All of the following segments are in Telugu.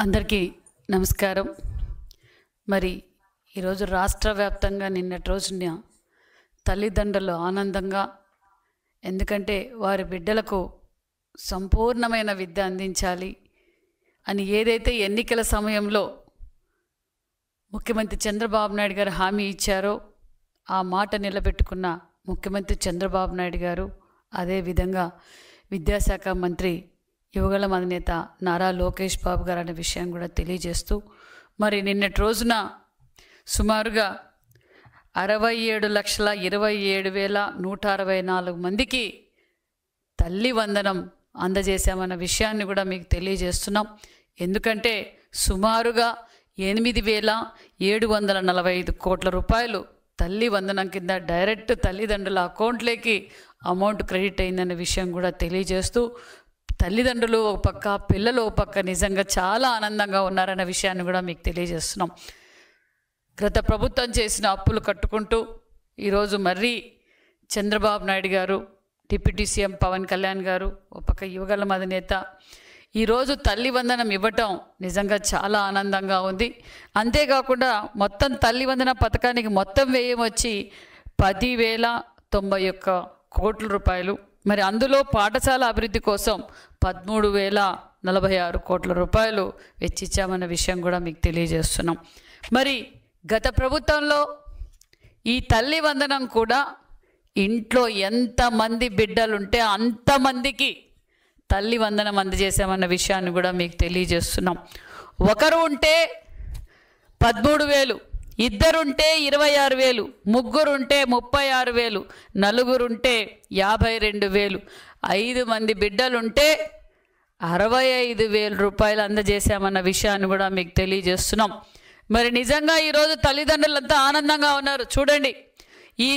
అందరికీ నమస్కారం. మరి ఈరోజు రాష్ట్ర వ్యాప్తంగా నిన్నటి రోజున తల్లిదండ్రులు ఆనందంగా, ఎందుకంటే వారి బిడ్డలకు సంపూర్ణమైన విద్య అందించాలి అని ఏదైతే ఎన్నికల సమయంలో ముఖ్యమంత్రి చంద్రబాబు నాయుడు గారు హామీ ఇచ్చారో ఆ మాట నిలబెట్టుకున్న ముఖ్యమంత్రి చంద్రబాబు నాయుడు గారు, అదేవిధంగా విద్యాశాఖ మంత్రి యువగళం అధినేత నారా లోకేష్ బాబు గారు అనే విషయం కూడా తెలియజేస్తూ, మరి నిన్నటి రోజున సుమారుగా 67,27,164 మందికి తల్లి వందనం అందజేశామన్న విషయాన్ని కూడా మీకు తెలియజేస్తున్నాం. ఎందుకంటే సుమారుగా 8,745 కోట్ల రూపాయలు తల్లి వందనం కింద డైరెక్ట్ తల్లిదండ్రుల అకౌంట్లోకి అమౌంట్ క్రెడిట్ అయిందన్న విషయం కూడా తెలియజేస్తూ, తల్లిదండ్రులు ఒక పక్క, పిల్లలు ఒక పక్క నిజంగా చాలా ఆనందంగా ఉన్నారన్న విషయాన్ని కూడా మీకు తెలియజేస్తున్నాం. గత ప్రభుత్వం చేసిన అప్పులు కట్టుకుంటూ ఈరోజు మరీ చంద్రబాబు నాయుడు గారు, డిప్యూటీ సీఎం పవన్ కళ్యాణ్ గారు, ఒక పక్క యువగళం అధినేత ఈరోజు తల్లి వందనం ఇవ్వటం నిజంగా చాలా ఆనందంగా ఉంది. అంతేకాకుండా మొత్తం తల్లి వందన పథకానికి మొత్తం వ్యయం వచ్చి 10,091 కోట్ల రూపాయలు. మరి అందులో పాఠశాల అభివృద్ధి కోసం 13,046 కోట్ల రూపాయలు వెచ్చించామన్న విషయం కూడా మీకు తెలియజేస్తున్నాం. మరి గత ప్రభుత్వంలో ఈ తల్లి వందనం కూడా ఇంట్లో ఎంతమంది బిడ్డలుంటే అంతమందికి తల్లి వందనం అందజేసామన్న విషయాన్ని కూడా మీకు తెలియజేస్తున్నాం. ఒకరు ఉంటే 13,000, ఇద్దరుంటే 26,000, ముగ్గురుంటే 36,000, నలుగురుంటే 52,000, 5 మంది బిడ్డలుంటే 65,000 రూపాయలు అందజేశామన్న విషయాన్ని కూడా మీకు తెలియజేస్తున్నాం. మరి నిజంగా ఈరోజు తల్లిదండ్రులంతా ఆనందంగా ఉన్నారు. చూడండి, ఈ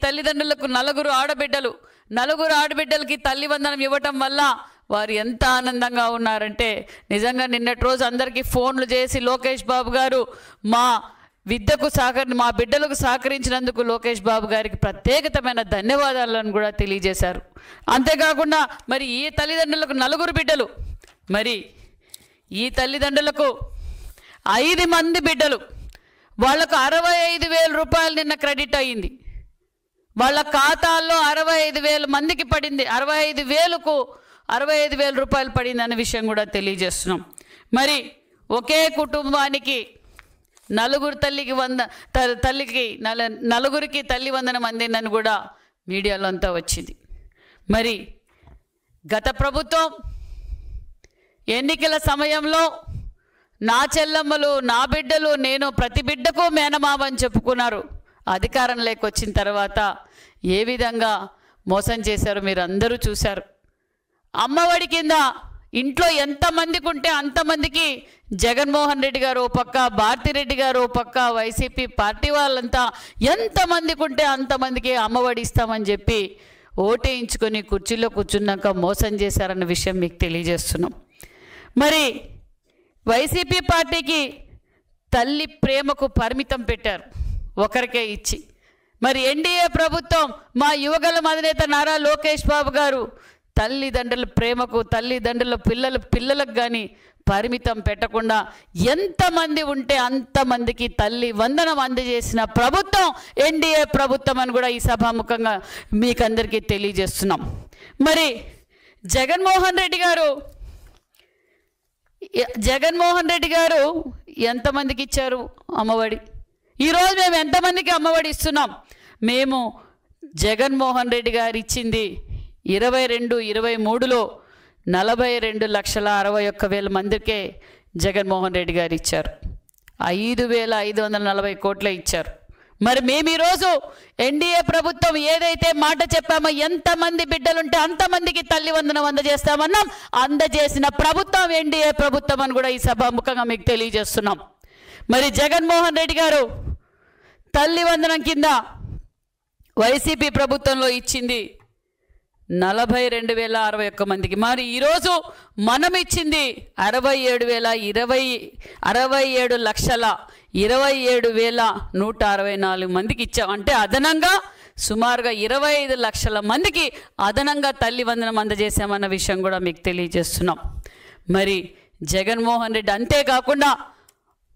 తల్లిదండ్రులకు 4 ఆడబిడ్డలు, 4 ఆడబిడ్డలకి తల్లి వందనం ఇవ్వటం వల్ల వారు ఎంత ఆనందంగా ఉన్నారంటే నిజంగా నిన్నటి రోజు అందరికీ ఫోన్లు చేసి లోకేష్ బాబు గారు మా బిడ్డలకు సహకరించినందుకు లోకేష్ బాబు గారికి ప్రత్యేకమైన ధన్యవాదాలను కూడా తెలియజేశారు. అంతేకాకుండా మరి ఈ తల్లిదండ్రులకు 4 బిడ్డలు, మరి ఈ తల్లిదండ్రులకు 5 మంది బిడ్డలు, వాళ్ళకు 65,000 రూపాయలు నిన్న క్రెడిట్ అయ్యింది. వాళ్ళ ఖాతాల్లో 65,000 మందికి పడింది. 65,000 రూపాయలు పడింది అనే విషయం కూడా తెలియజేస్తున్నాం. మరి ఒకే కుటుంబానికి 4 నలుగురికి తల్లి వందనం అందిందని కూడా మీడియాలో అంతా వచ్చింది. మరి గత ప్రభుత్వం ఎన్నికల సమయంలో నా చెల్లమ్మలు, నా బిడ్డలు, నేను ప్రతి బిడ్డకు మేనమామని చెప్పుకున్నారు. అధికారంలోకి వచ్చిన తర్వాత ఏ విధంగా మోసం చేశారో మీరు అందరూ చూశారు. అమ్మఒడి కింద ఇంట్లో ఎంతమందికి ఉంటే అంతమందికి జగన్మోహన్ రెడ్డి గారు ఓ పక్క, భారతిరెడ్డి గారు ఓ పక్క, వైసీపీ పార్టీ వాళ్ళంతా ఎంతమందికి ఉంటే అంతమందికి అమ్మఒడి ఇస్తామని చెప్పి ఓటేయించుకొని కుర్చీలో కూర్చున్నాక మోసం చేశారన్న విషయం మీకు తెలియజేస్తున్నాం. మరి వైసీపీ పార్టీకి తల్లి ప్రేమకు పరిమితం పెట్టారు, ఒకరికే ఇచ్చి. మరి ఎన్డీఏ ప్రభుత్వం మా యువగళం అధినేత నారా లోకేష్ బాబు గారు తల్లిదండ్రుల ప్రేమకు, తల్లిదండ్రుల పిల్లలకు కానీ పరిమితం పెట్టకుండా ఎంతమంది ఉంటే అంతమందికి తల్లి వందనం అందజేసిన ప్రభుత్వం ఎన్డీఏ ప్రభుత్వం అని కూడా ఈ సభాముఖంగా మీకందరికీ తెలియజేస్తున్నాం. మరి జగన్మోహన్ రెడ్డి గారు ఎంతమందికి ఇచ్చారు అమ్మఒడి? ఈరోజు మేము ఎంతమందికి అమ్మఒడి ఇస్తున్నాం? మేము జగన్మోహన్ రెడ్డి గారు ఇచ్చింది 22-23లో 42,61,000 మందికే జగన్మోహన్ రెడ్డి గారు ఇచ్చారు. 5,540 కోట్లే ఇచ్చారు. మరి మేము ఈరోజు ఎన్డీఏ ప్రభుత్వం ఏదైతే మాట చెప్పామో ఎంతమంది బిడ్డలుంటే అంతమందికి తల్లి వందనం అందజేస్తామన్నాం. అందజేసిన ప్రభుత్వం ఎన్డీఏ ప్రభుత్వం అని కూడా ఈ సభాముఖంగా మీకు తెలియజేస్తున్నాం. మరి జగన్మోహన్ రెడ్డి గారు తల్లి వందనం కింద వైసీపీ ప్రభుత్వంలో ఇచ్చింది 42,061 మందికి. మరి ఈరోజు మనం ఇచ్చింది 67,27,164 మందికి ఇచ్చాం. అంటే అదనంగా సుమారుగా 25 లక్షల మందికి అదనంగా తల్లి వందనం అందజేశామన్న విషయం కూడా మీకు తెలియజేస్తున్నాం. మరి జగన్మోహన్ రెడ్డి. అంతేకాకుండా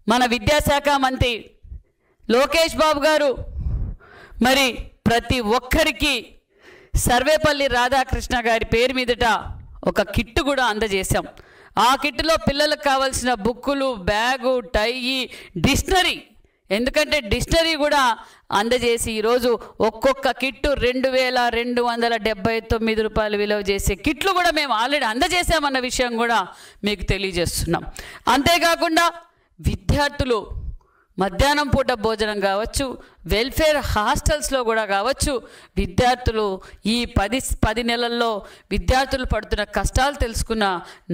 మన విద్యాశాఖ మంత్రి లోకేష్ బాబు గారు మరి ప్రతి ఒక్కరికి సర్వేపల్లి రాధాకృష్ణ గారి పేరు మీదట ఒక కిట్టు కూడా అందజేశాం. ఆ కిట్టులో పిల్లలకు కావాల్సిన బుక్కులు, బ్యాగు, టై, డిక్షనరీ, ఎందుకంటే డిక్షనరీ కూడా అందజేసి ఈరోజు ఒక్కొక్క కిట్టు 2279 రూపాయలు విలువ చేసే కిట్లు కూడా మేము ఆల్రెడీ అందజేసామన్న విషయం కూడా మీకు తెలియజేస్తున్నాం. అంతేకాకుండా విద్యార్థులు మధ్యాహ్నం పూట భోజనం కావచ్చు, వెల్ఫేర్ హాస్టల్స్లో కూడా కావచ్చు, విద్యార్థులు ఈ 10 నెలల్లో విద్యార్థులు పడుతున్న కష్టాలు తెలుసుకున్న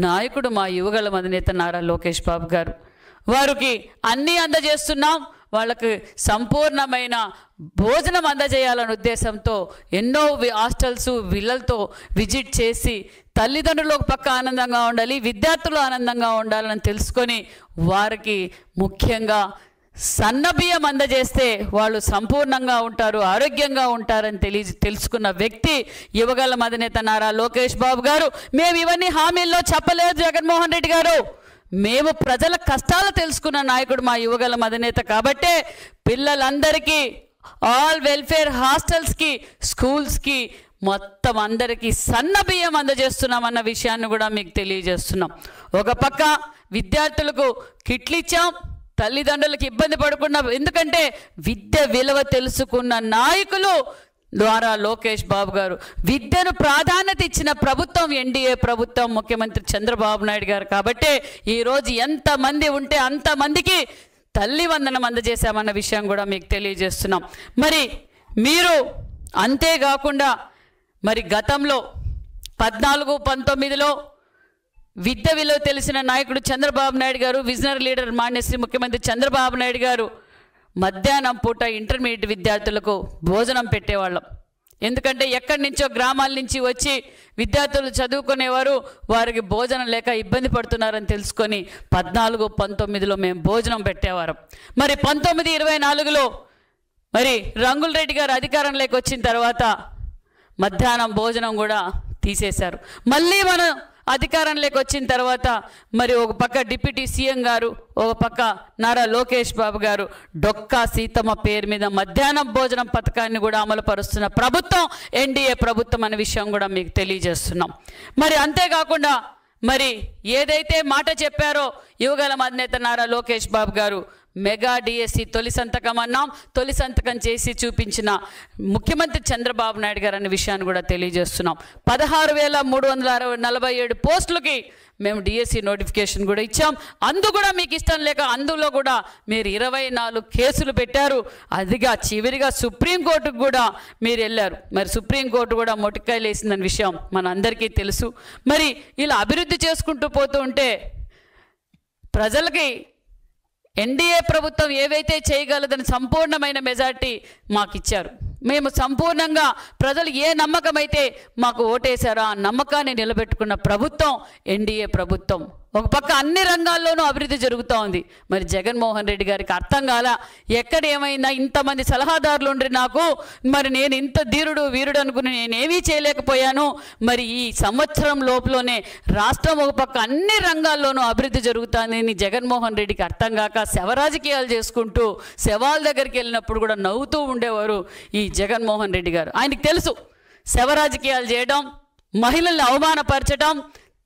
నాయకుడు మా యువగళం అధినేత నారా లోకేష్ బాబు గారు. వారికి అన్నీ అందజేస్తున్నాం. వాళ్ళకి సంపూర్ణమైన భోజనం అందజేయాలనే ఉద్దేశంతో ఎన్నో హాస్టల్స్ విల్లలతో విజిట్ చేసి తల్లిదండ్రులు ఒక పక్క ఆనందంగా ఉండాలి, విద్యార్థులు ఆనందంగా ఉండాలని తెలుసుకొని వారికి ముఖ్యంగా సన్నబియ్యం అందజేస్తే వాళ్ళు సంపూర్ణంగా ఉంటారు, ఆరోగ్యంగా ఉంటారని తెలుసుకున్న వ్యక్తి యువగళం అధినేత నారా లోకేష్ బాబు గారు. మేము ఇవన్నీ హామీల్లో చెప్పలేదు జగన్మోహన్ రెడ్డి గారు. మేము ప్రజల కష్టాలు తెలుసుకున్న నాయకుడు మా యువగళం అధినేత. కాబట్టే పిల్లలందరికీ ఆల్ వెల్ఫేర్ హాస్టల్స్కి, స్కూల్స్కి మొత్తం అందరికీ సన్న బియ్యం అందజేస్తున్నామన్న విషయాన్ని కూడా మీకు తెలియజేస్తున్నాం. ఒక పక్క విద్యార్థులకు కిట్లు ఇచ్చాం, తల్లిదండ్రులకు ఇబ్బంది పడకుండా, ఎందుకంటే విద్య విలువ తెలుసుకున్న నాయకులు ద్వారా లోకేష్ బాబు గారు. విద్యను ప్రాధాన్యత ఇచ్చిన ప్రభుత్వం ఎన్డీఏ ప్రభుత్వం, ముఖ్యమంత్రి చంద్రబాబు నాయుడు గారు. కాబట్టి ఈరోజు ఎంతమంది ఉంటే అంతమందికి తల్లి వందనం అందజేశామన్న విషయం కూడా మీకు తెలియజేస్తున్నాం. మరి మీరు అంతేకాకుండా మరి గతంలో 14-19లో విద్య విలువ తెలిసిన నాయకుడు చంద్రబాబు నాయుడు గారు, విజనరీ లీడర్ మాన్యశ్రీ ముఖ్యమంత్రి చంద్రబాబు నాయుడు గారు మధ్యాహ్నం పూట ఇంటర్మీడియట్ విద్యార్థులకు భోజనం పెట్టేవాళ్ళం. ఎందుకంటే ఎక్కడి నుంచో గ్రామాల నుంచి వచ్చి విద్యార్థులు చదువుకునేవారు, వారికి భోజనం లేక ఇబ్బంది పడుతున్నారని తెలుసుకొని 14-19లో మేము భోజనం పెట్టేవారం. మరి 19-24లో మరి రంగుల రెడ్డి గారు అధికారంలోకి వచ్చిన తర్వాత మధ్యాహ్నం భోజనం కూడా తీసేశారు. మళ్ళీ మనం అధికారంలోకి వచ్చిన తర్వాత మరి ఒక పక్క డిప్యూటీ సీఎం గారు, ఒక పక్క నారా లోకేష్ బాబు గారు డొక్కా సీతమ్మ పేరు మీద మధ్యాహ్నం భోజనం పథకాన్ని కూడా అమలు పరుస్తున్న ప్రభుత్వం ఎన్డీఏ ప్రభుత్వం అనే విషయం కూడా మీకు తెలియజేస్తున్నాం. మరి అంతేకాకుండా మరి ఏదైతే మాట చెప్పారో యువగళం అధినేత నారా లోకేష్ బాబు గారు, మెగా డిఎస్సి తొలి సంతకం అన్నాం, తొలి సంతకం చేసి చూపించిన ముఖ్యమంత్రి చంద్రబాబు నాయుడు గారు అనే విషయాన్ని కూడా తెలియజేస్తున్నాం. 16,347 పోస్టులకి మేము డిఎస్సి నోటిఫికేషన్ కూడా ఇచ్చాం. అందు కూడా మీకు ఇష్టం లేక అందులో కూడా మీరు 24 కేసులు పెట్టారు. అదిగా చివరిగా సుప్రీంకోర్టుకు కూడా మీరు వెళ్ళారు. మరి సుప్రీంకోర్టు కూడా మొటికాయలు వేసిందనే విషయం మన అందరికీ తెలుసు. మరి ఇలా అభివృద్ధి చేసుకుంటూ పోతూ ఉంటే ప్రజలకి ఎన్డీఏ ప్రభుత్వం ఏవైతే చేయగలదని సంపూర్ణమైన మెజార్టీ మాకు ఇచ్చారు. మేము సంపూర్ణంగా ప్రజలు ఏ నమ్మకం అయితే మాకు ఓటేశారో ఆ నమ్మకాన్ని నిలబెట్టుకున్న ప్రభుత్వం ఎన్డీఏ ప్రభుత్వం. ఒక పక్క అన్ని రంగాల్లోనూ అభివృద్ధి జరుగుతూ ఉంది. మరి జగన్మోహన్ రెడ్డి గారికి అర్థం కాల, ఎక్కడ ఏమైనా ఇంతమంది సలహాదారులు ఉండి నాకు, మరి నేను ఇంత ధీరుడు వీరుడు అనుకుని నేనేమీ చేయలేకపోయాను. మరి ఈ సంవత్సరం లోపలనే రాష్ట్రం ఒక పక్క అన్ని రంగాల్లోనూ అభివృద్ధి జరుగుతుందని జగన్మోహన్ రెడ్డికి అర్థం కాక శవ రాజకీయాలు చేసుకుంటూ శవాల దగ్గరికి వెళ్ళినప్పుడు కూడా నవ్వుతూ ఉండేవారు ఈ జగన్మోహన్ రెడ్డి గారు. ఆయనకు తెలుసు శవ రాజకీయాలు చేయడం, మహిళల్ని అవమానపరచడం,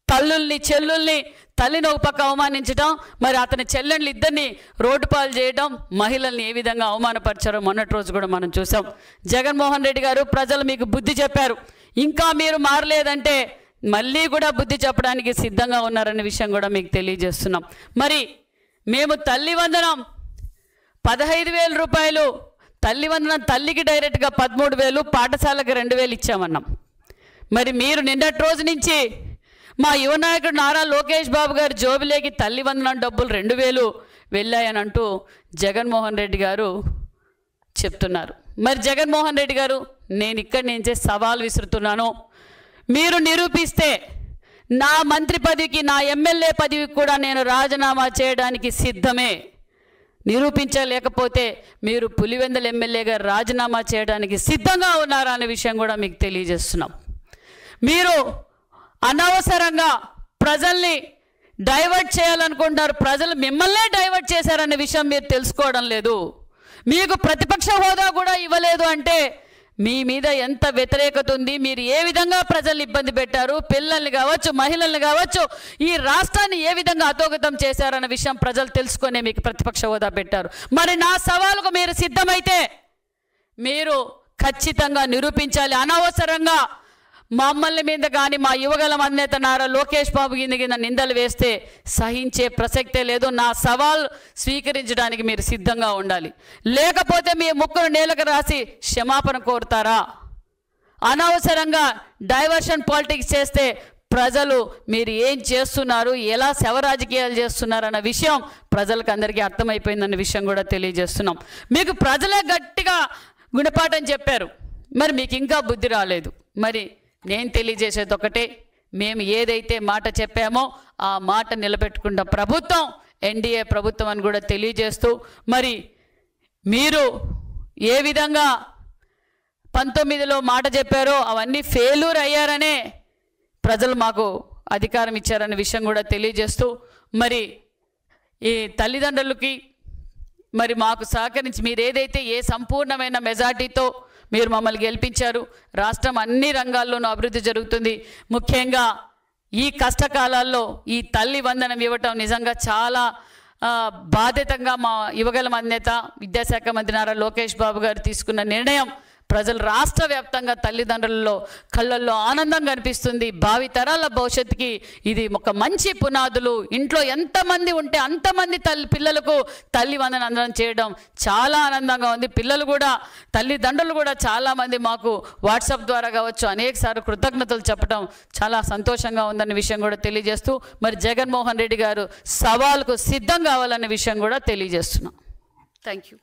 తల్లుల్ని చెల్లుల్ని, తల్లిని ఒక పక్క అవమానించడం, మరి అతని చెల్లెళ్ళు ఇద్దరిని రోడ్డు పాలు చేయడం, మహిళల్ని ఏ విధంగా అవమానపరిచారో మొన్నటి రోజు కూడా మనం చూసాం. జగన్మోహన్ రెడ్డి గారు ప్రజలు మీకు బుద్ధి చెప్పారు, ఇంకా మీరు మారలేదంటే మళ్ళీ కూడా బుద్ధి చెప్పడానికి సిద్ధంగా ఉన్నారనే విషయం కూడా మీకు తెలియజేస్తున్నాం. మరి మేము తల్లి వందనం 15,000 రూపాయలు, తల్లి వందనం తల్లికి డైరెక్ట్గా 13,000, పాఠశాలకు 2,000 ఇచ్చామన్నాం. మరి మీరు నిన్నటి రోజు నుంచి మా యువ నాయకుడు నారా లోకేష్ బాబు గారు జోబిలేకి తల్లి వందనం డబ్బులు 2,000 వెళ్ళాయని అంటూ జగన్మోహన్ రెడ్డి గారు చెప్తున్నారు. మరి జగన్మోహన్ రెడ్డి గారు, నేను ఇక్కడి నుంచే సవాల్ విసురుతున్నాను, మీరు నిరూపిస్తే నా మంత్రి పదవికి, నా ఎమ్మెల్యే పదవికి కూడా నేను రాజీనామా చేయడానికి సిద్ధమే. నిరూపించలేకపోతే మీరు పులివెందుల ఎమ్మెల్యేగా రాజీనామా చేయడానికి సిద్ధంగా ఉన్నారా అనే విషయం కూడా మీకు తెలియజేస్తున్నాం. మీరు అనవసరంగా ప్రజల్ని డైవర్ట్ చేయాలనుకుంటున్నారు. ప్రజలు మిమ్మల్నే డైవర్ట్ చేశారనే విషయం మీరు తెలుసుకోవడం లేదు. మీకు ప్రతిపక్ష హోదా కూడా ఇవ్వలేదు అంటే మీ మీద ఎంత వ్యతిరేకత ఉంది, మీరు ఏ విధంగా ప్రజల్ని ఇబ్బంది పెట్టారు, పిల్లల్ని కావచ్చు, మహిళల్ని కావచ్చు, ఈ రాష్ట్రాన్ని ఏ విధంగా అధోగతం చేశారన్న విషయం ప్రజలు తెలుసుకొని మీకు ప్రతిపక్ష హోదా పెట్టారు. మరి నా సవాలుకు మీరు సిద్ధమైతే మీరు ఖచ్చితంగా నిరూపించాలి. అనవసరంగా మమ్మల్ని మీద కానీ మా యువగలం అధినేత నారా లోకేష్ బాబు కింద నిందలు వేస్తే సహించే ప్రసక్తే లేదు. నా సవాల్ స్వీకరించడానికి మీరు సిద్ధంగా ఉండాలి. లేకపోతే మీ ముక్కును నేలకు రాసి క్షమాపణ కోరుతారా? అనవసరంగా డైవర్షన్ పాలిటిక్స్ చేస్తే ప్రజలు మీరు ఏం చేస్తున్నారు, ఎలా శవ రాజకీయాలు చేస్తున్నారు అన్న విషయం ప్రజలకు అందరికీ అర్థమైపోయిందన్న విషయం కూడా తెలియజేస్తున్నాం. మీకు ప్రజలే గట్టిగా గుణపాఠం చెప్పారు, మరి మీకు ఇంకా బుద్ధి రాలేదు. మరి నేను తెలియజేసేది ఒకటే, మేము ఏదైతే మాట చెప్పామో ఆ మాట నిలబెట్టుకున్న ప్రభుత్వం ఎన్డీఏ ప్రభుత్వం అని కూడా తెలియజేస్తూ, మరి మీరు ఏ విధంగా 19లో మాట చెప్పారో అవన్నీ ఫెయిల్యూర్ అయ్యారనే ప్రజలు మాకు అధికారం ఇచ్చారనే విషయం కూడా తెలియజేస్తూ, మరి ఈ తల్లిదండ్రులకి మరి మాకు సహకరించి మీరు ఏదైతే ఏ సంపూర్ణమైన మెజార్టీతో మీరు మమ్మల్ని గెలిపించారు, రాష్ట్రం అన్ని రంగాల్లోనూ అభివృద్ధి జరుగుతుంది. ముఖ్యంగా ఈ కష్టకాలాల్లో ఈ తల్లి వందనం ఇవ్వటం నిజంగా చాలా బాధ్యతంగా మా యువగలం అధినేత విద్యాశాఖ మంత్రి నారా లోకేష్ బాబు గారు తీసుకున్న నిర్ణయం ప్రజలు రాష్ట్ర వ్యాప్తంగా తల్లిదండ్రులలో కళ్ళల్లో ఆనందం కనిపిస్తుంది. భావితరాల భవిష్యత్తుకి ఇది ఒక మంచి పునాదులు. ఇంట్లో ఎంతమంది ఉంటే అంతమంది పిల్లలకు తల్లి వందనం అందడం చేయడం చాలా ఆనందంగా ఉంది. పిల్లలు కూడా తల్లిదండ్రులు కూడా చాలామంది మాకు వాట్సాప్ ద్వారా కావచ్చు అనేకసార్లు కృతజ్ఞతలు చెప్పడం చాలా సంతోషంగా ఉందన్న విషయం కూడా తెలియజేస్తూ, మరి జగన్మోహన్ రెడ్డి గారు సవాల్కు సిద్ధం కావాలన్న విషయం కూడా తెలియజేస్తున్నాం. Thank you.